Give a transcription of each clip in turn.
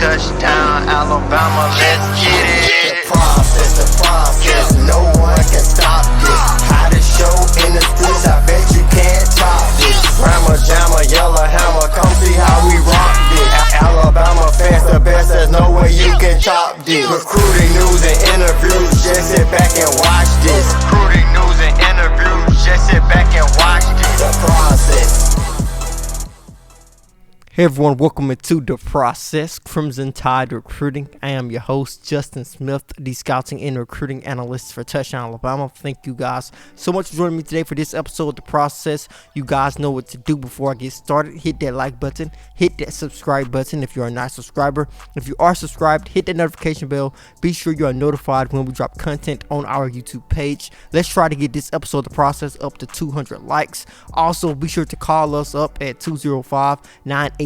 Touchdown, Alabama, let's get it. The process, no one can stop this. Hottest show in the streets, I bet you can't top this. Rammer, jammer, yellow hammer, come see how we rock this. Alabama fans the best, there's no way you can top this. Recruiting news and interviews, just sit back and watch this. Recruiting news and interviews, just sit back and watch this. The process. Hey everyone, welcome into The Process, Crimson Tide Recruiting. I am your host, Justin Smith, the scouting and recruiting analyst for Touchdown Alabama. Thank you guys so much for joining me today for this episode of The Process. You guys know what to do before I get started. Hit that like button, hit that subscribe button if you are not a subscriber. If you are subscribed, hit that notification bell. Be sure you are notified when we drop content on our YouTube page. Let's try to get this episode of The Process up to 200 likes. Also, be sure to call us up at 205-984-3222.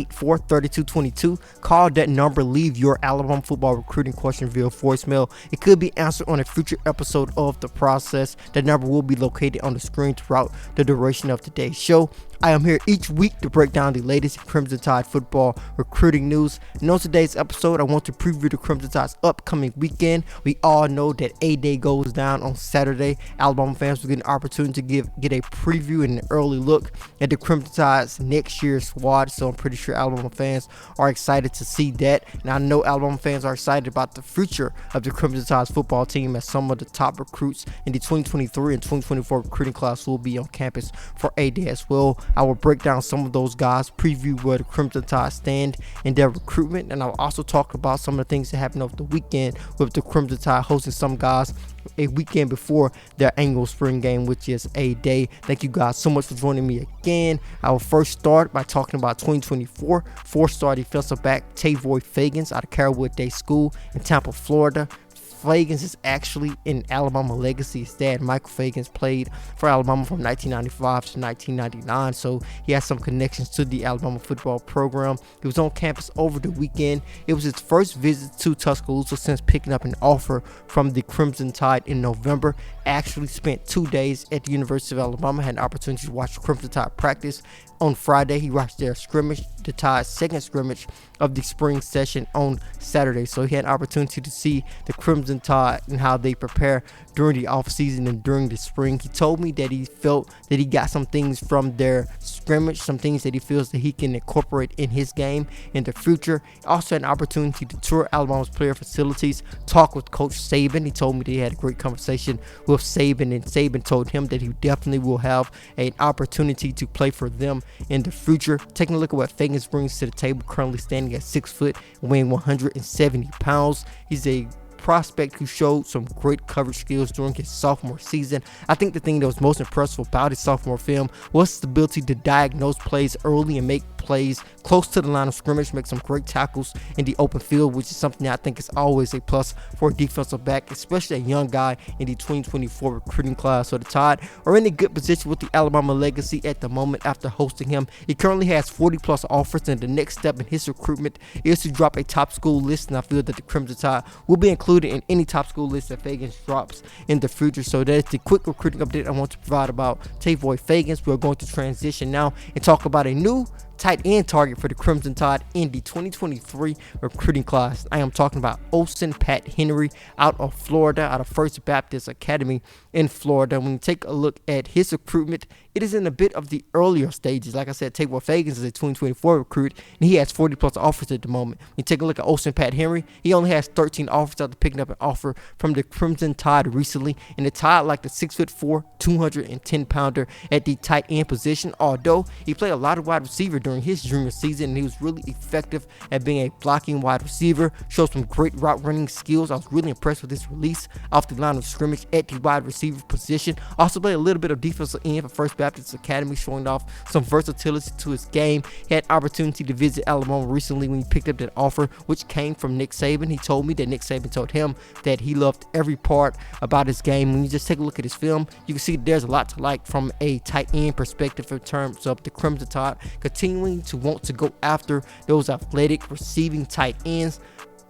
Call that number, leave your Alabama football recruiting question via voicemail. It could be answered on a future episode of The Process. That number will be located on the screen throughout the duration of today's show. I am here each week to break down the latest Crimson Tide football recruiting news. And on today's episode, I want to preview the Crimson Tide's upcoming weekend. We all know that A-Day goes down on Saturday. Alabama fans will get an opportunity to get a preview and an early look at the Crimson Tide's next year's squad. So I'm pretty sure Alabama fans are excited to see that. And I know Alabama fans are excited about the future of the Crimson Tide's football team, as some of the top recruits in the 2023 and 2024 recruiting class will be on campus for A-Day as well. I will break down some of those guys, preview where the Crimson Tide stand in their recruitment, and I'll also talk about some of the things that happened over the weekend with the Crimson Tide hosting some guys a weekend before their annual spring game, which is A-Day. Thank you guys so much for joining me again. I will first start by talking about 2024 four-star defensive back Tavoy Fagans out of Carrollwood Day School in Tampa, Florida. Fagans is actually an Alabama legacy. His dad, Michael Fagans, played for Alabama from 1995 to 1999, so he has some connections to the Alabama football program. He was on campus over the weekend. It was his first visit to Tuscaloosa since picking up an offer from the Crimson Tide in November. Actually spent 2 days at the University of Alabama, had an opportunity to watch the Crimson Tide practice. On Friday, he watched their scrimmage, the Tide's second scrimmage of the spring session on Saturday. So he had an opportunity to see the Crimson Tide and how they prepare during the offseason and during the spring. He told me that he felt that he got some things from their scrimmage, some things that he feels that he can incorporate in his game in the future. He also had an opportunity to tour Alabama's player facilities, talk with Coach Saban. He told me that he had a great conversation with Saban, and Saban told him that he definitely will have an opportunity to play for them in the future. Taking a look at what Fagans brings to the table, currently standing at 6 foot, weighing 170 pounds. He's a prospect who showed some great coverage skills during his sophomore season. I think the thing that was most impressive about his sophomore film was his ability to diagnose plays early and make plays close to the line of scrimmage, make some great tackles in the open field, which is something that I think is always a plus for a defensive back, especially a young guy in the 2024 recruiting class. So the Tide are in a good position with the Alabama legacy at the moment after hosting him. He currently has 40 plus offers, and the next step in his recruitment is to drop a top school list, and I feel that the Crimson Tide will be included in any top school list that Fagans drops in the future. So that is the quick recruiting update I want to provide about Tavoy Fagans. We're going to transition now and talk about a new tight end target for the Crimson Tide in the 2023 recruiting class. I am talking about Olson Pat Henry out of Florida, out of First Baptist Academy in Florida. When you take a look at his recruitment, it is in a bit of the earlier stages. Like I said, Tavoy Fagans is a 2024 recruit, and he has 40 plus offers at the moment. When you take a look at Olson Pat Henry, he only has 13 offers after picking up an offer from the Crimson Tide recently, and the Tide like the 6'4", 210 pounder at the tight end position. Although he played a lot of wide receiver during his junior season, and he was really effective at being a blocking wide receiver, showed some great route running skills. I was really impressed with his release off the line of scrimmage at the wide receiver position. Also played a little bit of defensive end for First Baptist Academy, showing off some versatility to his game. He had opportunity to visit Alabama recently when he picked up that offer, which came from Nick Saban. He told me that Nick Saban told him that he loved every part about his game. When you just take a look at his film, you can see there's a lot to like from a tight end perspective in terms of the Crimson Tide continuing to want to go after those athletic receiving tight ends.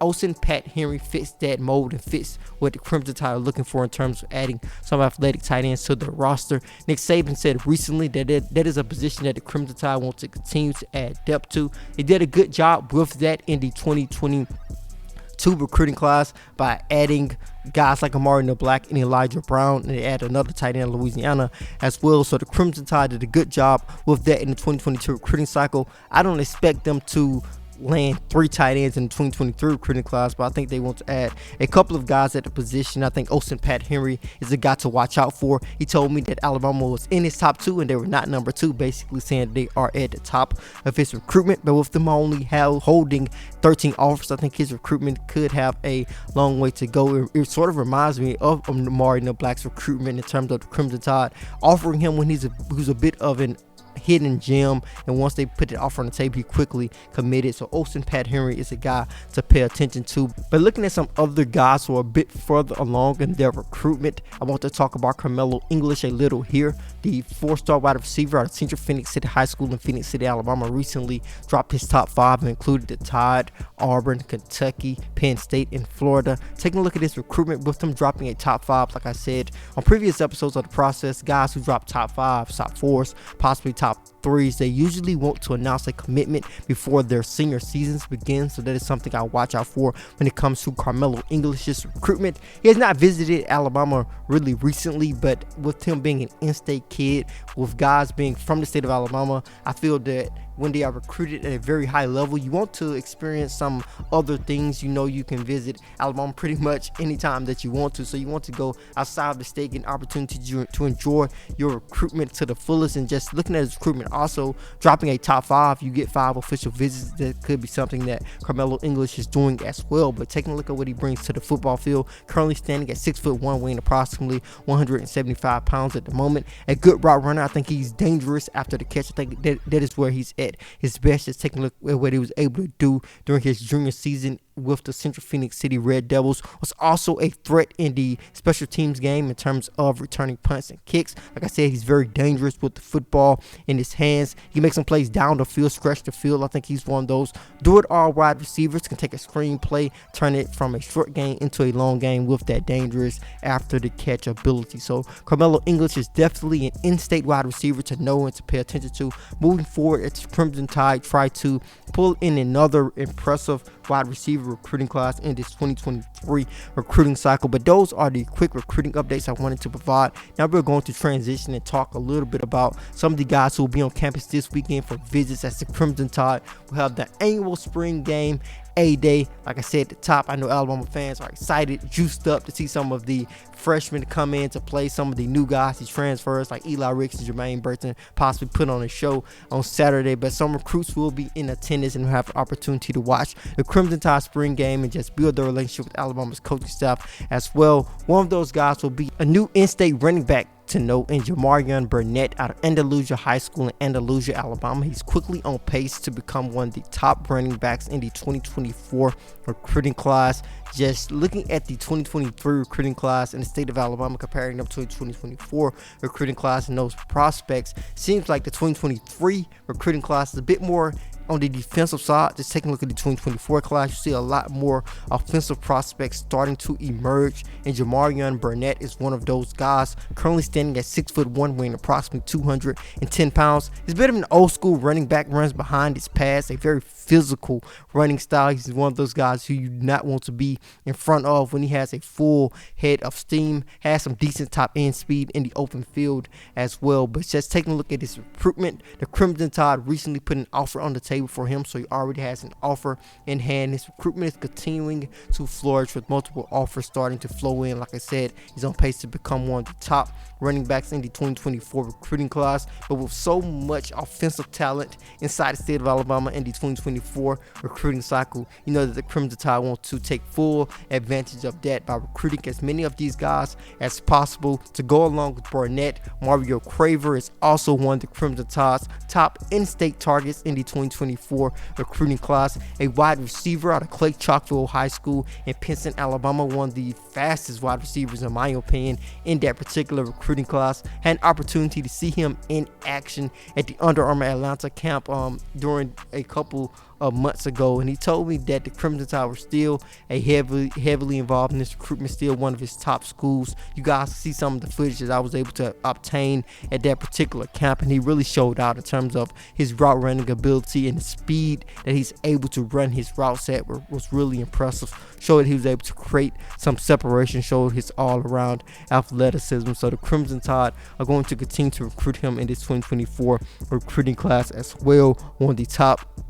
Olson Pat Henry fits that mold and fits what the Crimson Tide are looking for in terms of adding some athletic tight ends to the roster. Nick Saban said recently that is a position that the Crimson Tide want to continue to add depth to. He did a good job with that in the 2022 recruiting class by adding guys like Jamarian Burnett and Elijah Brown, and they add another tight end in Louisiana as well. So the Crimson Tide did a good job with that in the 2022 recruiting cycle. I don't expect them to land 3 tight ends in the 2023 recruiting class, but I think they want to add a couple of guys at the position. I think Olson Pat Henry is a guy to watch out for. He told me that Alabama was in his top 2 and they were not number 2, basically saying they are at the top of his recruitment. But with them only holding 13 offers, I think his recruitment could have a long way to go. It sort of reminds me of Jamarian Burnett's recruitment in terms of the Crimson Tide offering him when he's a bit of an hidden gem, and once they put the offer on the table, he quickly committed. So Olson Pat Henry is a guy to pay attention to. But looking at some other guys who are a bit further along in their recruitment, I want to talk about Carmelo English a little here. The 4-star wide receiver out of Central Phoenix City High School in Phoenix City, Alabama, recently dropped his top 5 and included the Tide, Auburn, Kentucky, Penn State, and Florida. Taking a look at this recruitment with them dropping a top 5, like I said on previous episodes of the process, guys who drop top 5s, top 4s, possibly top 3s, they usually want to announce a commitment before their senior seasons begin. So that is something I watch out for when it comes to Carmelo English's recruitment. He has not visited Alabama really recently, but with him being an in-state kid, with guys being from the state of Alabama, I feel that when they are recruited at a very high level, you want to experience some other things. You know, you can visit Alabama pretty much anytime that you want to, so you want to go outside of the state, get an opportunity to enjoy your recruitment to the fullest. And just looking at his recruitment, also dropping a top 5, you get 5 official visits. That could be something that Carmelo English is doing as well. But taking a look at what he brings to the football field, currently standing at 6'1", weighing approximately 175 pounds at the moment. A good route runner. I think he's dangerous after the catch. I think that is where he's at his best. Just taking a look at what he was able to do during his junior season with the Central Phoenix City Red Devils. Was also a threat in the special teams game in terms of returning punts and kicks. Like I said, he's very dangerous with the football in his hands. He makes some plays down the field, stretch the field. I think he's one of those do-it-all wide receivers, can take a screen play, turn it from a short game into a long game with that dangerous after the catch ability. So Carmelo English is definitely an in-state wide receiver to know and to pay attention to. Moving forward, it's Crimson Tide try to pull in another impressive wide receiver recruiting class in this 2023 recruiting cycle. But those are the quick recruiting updates I wanted to provide. Now we're going to transition and talk a little bit about some of the guys who will be on campus this weekend for visits, as the Crimson Tide will have the annual spring game A-Day. Like I said at the top, I know Alabama fans are excited, juiced up to see some of the freshmen come in to play, some of the new guys, these transfers like Eli Ricks and Jermaine Burton possibly put on a show on Saturday. But some recruits will be in attendance and have the opportunity to watch the Crimson Tide spring game and just build their relationship with Alabama's coaching staff as well. One of those guys will be a new in-state running back to note in Jamarian Burnett out of Andalusia High School in Andalusia, Alabama. He's quickly on pace to become one of the top running backs in the 2024 recruiting class. Just looking at the 2023 recruiting class in the state of Alabama, comparing them to the 2024 recruiting class and those prospects, seems like the 2023 recruiting class is a bit more on the defensive side. Just taking a look at the 2024 class, you see a lot more offensive prospects starting to emerge, and Jamarian Burnett is one of those guys, currently standing at 6'1", weighing approximately 210 pounds. He's a bit of an old school running back, runs behind his pass, a very physical running style. He's one of those guys who you do not want to be in front of when he has a full head of steam, has some decent top end speed in the open field as well. But just taking a look at his recruitment, the Crimson Tide recently put an offer on the table for him, so he already has an offer in hand. His recruitment is continuing to flourish with multiple offers starting to flow in. Like I said, he's on pace to become one of the top running backs in the 2024 recruiting class. But with so much offensive talent inside the state of Alabama in the 2024 recruiting cycle, you know that the Crimson Tide want to take full advantage of that by recruiting as many of these guys as possible to go along with Burnett. Mario Craver is also one of the Crimson Tide's top in-state targets in the 2024 recruiting class. A wide receiver out of Clay Chalkville High School in Pinson, Alabama, one of the fastest wide receivers in my opinion in that particular recruiting class. Had an opportunity to see him in action at the Under Armour Atlanta camp during a couple of months ago, and he told me that the Crimson Tide were still a heavily involved in this recruitment, still one of his top schools. You guys see some of the footage that I was able to obtain at that particular camp, and he really showed out in terms of his route running ability and the speed that he's able to run his routes at was really impressive. Showed that he was able to create some separation, showed his all-around athleticism. So the Crimson Tide are going to continue to recruit him in this 2024 recruiting class as well. One of the top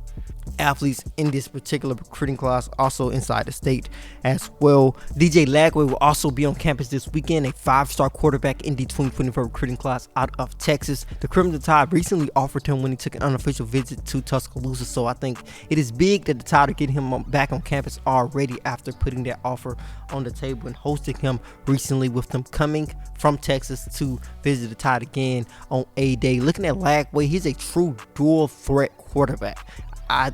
athletes in this particular recruiting class, also inside the state as well. DJ Lagway will also be on campus this weekend, a 5-star quarterback in the 2024 recruiting class out of Texas. The Crimson Tide recently offered him when he took an unofficial visit to Tuscaloosa, so I think it is big that the Tide are getting him back on campus already after putting that offer on the table and hosting him recently, with them coming from Texas to visit the Tide again on a day. Looking at Lagway, he's a true dual threat quarterback. I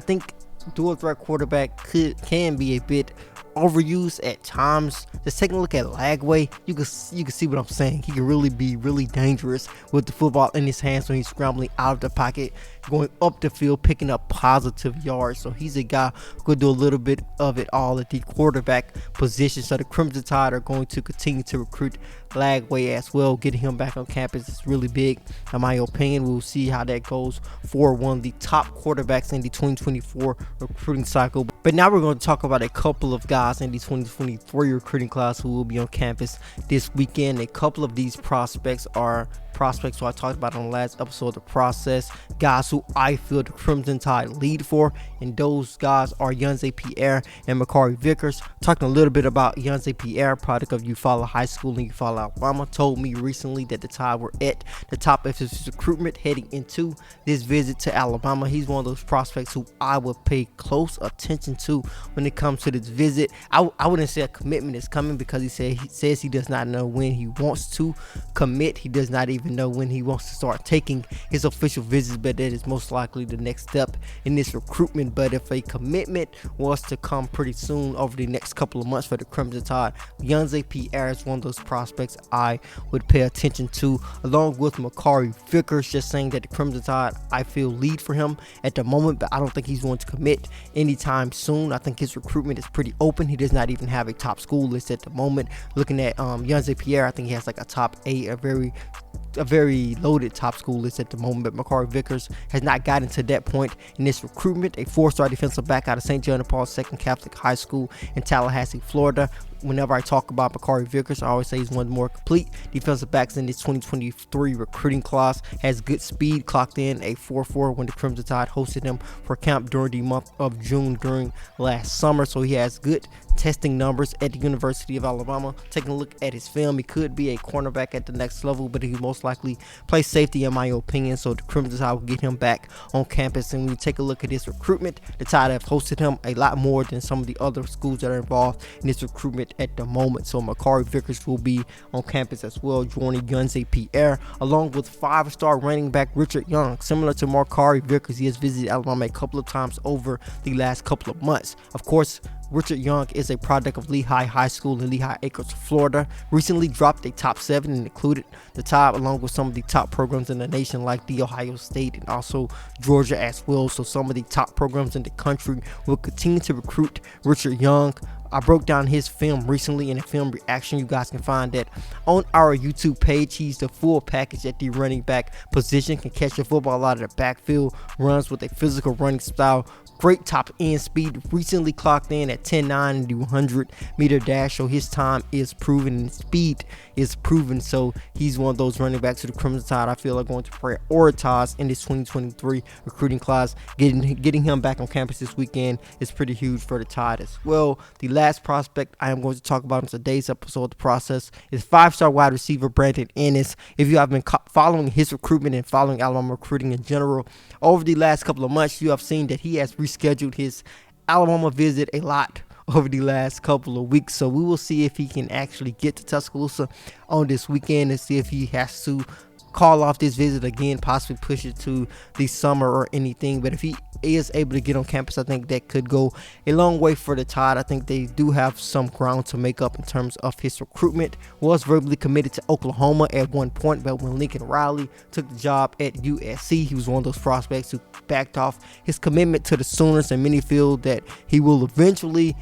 think dual threat quarterback can be a bit overused at times. Just taking a look at Lagway, you can see what I'm saying. He can really be really dangerous with the football in his hands when he's scrambling out of the pocket, going up the field, picking up positive yards. So he's a guy who could do a little bit of it all at the quarterback position. So the Crimson Tide are going to continue to recruit Lagway as well. Getting him back on campus is really big, in my opinion. We'll see how that goes for one of the top quarterbacks in the 2024 recruiting cycle. But now we're going to talk about a couple of guys in the 2023 recruiting class who will be on campus this weekend. A couple of these prospects are prospects who I talked about on the last episode of The Process, guys who I feel the Crimson Tide lead for, and those guys are Yunze Pierre and Makari Vickers. Talking a little bit about Yunze Pierre, product of Eufaula High School in Eufaula, Alabama, told me recently that the Tide were at the top of his recruitment heading into this visit to Alabama. He's one of those prospects who I would pay close attention to when it comes to this visit. I wouldn't say a commitment is coming, because he says he does not know when he wants to commit. He does not even know when he wants to start taking his official visits, but that is most likely the next step in this recruitment. But if a commitment was to come pretty soon over the next couple of months for the Crimson Tide, Yunze Pierre is one of those prospects I would pay attention to, along with Makari Vickers. Just saying that the Crimson Tide, I feel, lead for him at the moment, but I don't think he's going to commit anytime soon. I think his recruitment is pretty open. He does not even have a top school list at the moment. Looking at Yunze Pierre, I think he has like a top 8, a very loaded top school list at the moment, but Makari Vickers has not gotten to that point in this recruitment. A 4-star defensive back out of St. John Paul II Catholic High School in Tallahassee, Florida. Whenever I talk about Makari Vickers, I always say he's one of the more complete defensive backs in this 2023 recruiting class. Has good speed, clocked in a 4.4 when the Crimson Tide hosted him for camp during the month of June during last summer. So he has good testing numbers at the University of Alabama. Taking a look at his film, he could be a cornerback at the next level, but he most likely play safety in my opinion. So the Crimson Tide will get him back on campus. And when you take a look at his recruitment, the Tide have hosted him a lot more than some of the other schools that are involved in this recruitment at the moment. So Makari Vickers will be on campus as well, joining Yunze Pierre, along with 5-star running back Richard Young. Similar to Makari Vickers, he has visited Alabama a couple of times over the last couple of months. Of course, Richard Young is a product of Lehigh High School in Lehigh Acres, Florida. Recently dropped a top 7 and included the Tide along with some of the top programs in the nation like The Ohio State and also Georgia as well. So some of the top programs in the country will continue to recruit Richard Young. I broke down his film recently in a film reaction. You guys can find that on our YouTube page. He's the full package at the running back position. Can catch the football out of the backfield. Runs with a physical running style. Great top end speed. Recently clocked in at 10.9 in the 100 meter dash. So his time is proven and speed is proven. So he's one of those running backs to the Crimson Tide I feel are going to prioritize in this 2023 recruiting class. Getting him back on campus this weekend is pretty huge for the Tide as well. The last prospect I am going to talk about in today's episode of The Process is 5-star wide receiver Brandon Ennis. If you have been following his recruitment and following Alabama recruiting in general over the last couple of months, you have seen that he has rescheduled his Alabama visit a lot over the last couple of weeks. So we will see if he can actually get to Tuscaloosa on this weekend and see if he has to call off this visit again, possibly push it to the summer or anything. But if he is able to get on campus, I think that could go a long way for the Tide. I think they do have some ground to make up in terms of his recruitment. Was verbally committed to Oklahoma at one point, but when Lincoln Riley took the job at USC, he was one of those prospects who backed off his commitment to the Sooners, and many feel that he will eventually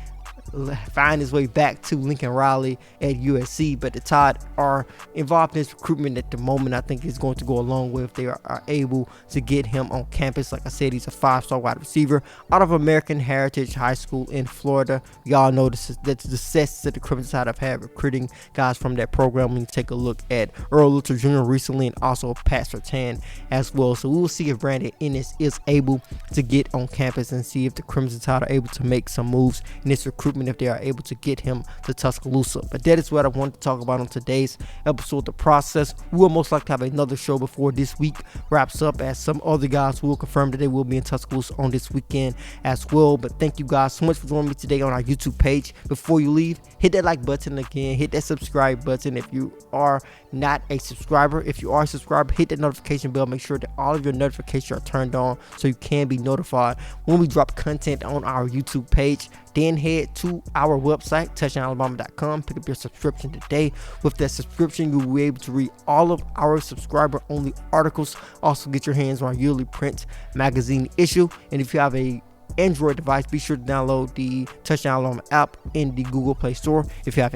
find his way back to Lincoln Riley at USC. But the Tide are involved in this recruitment at the moment. I think it's going to go a long way if they are able to get him on campus. Like I said, he's a 5-star wide receiver out of American Heritage High School in Florida. We all know that's the success that the Crimson Tide have had recruiting guys from that program. When you take a look at Earl Little Jr. recently, and also Pat Surtain as well. So we will see if Brandon Ennis is able to get on campus, and see if the Crimson Tide are able to make some moves in this recruitment, if they are able to get him to Tuscaloosa. But that is what I wanted to talk about on today's episode, The Process. We will most likely have another show before this week wraps up, as some other guys will confirm that they will be in Tuscaloosa on this weekend as well. But thank you guys so much for joining me today on our YouTube page. Before you leave, hit that like button again, hit that subscribe button if you are not a subscriber. If you are a subscriber, hit that notification bell. Make sure that all of your notifications are turned on so you can be notified when we drop content on our YouTube page. Then head to our website, touchdownalabama.com. Pick up your subscription today. With that subscription, you will be able to read all of our subscriber-only articles. Also, get your hands on our yearly print magazine issue. And if you have a Android device, be sure to download the Touchdown Alabama app in the Google Play Store. If you have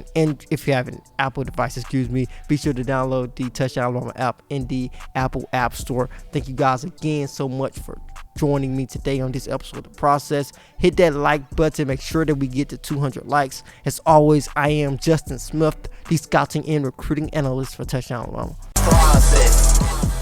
an Apple device, be sure to download the Touchdown Alabama app in the Apple App Store. Thank you guys again so much for joining me today on this episode of The Process. Hit that like button. Make sure that we get to 200 likes. As always, I am Justin Smith, the scouting and recruiting analyst for Touchdown Alabama. Process.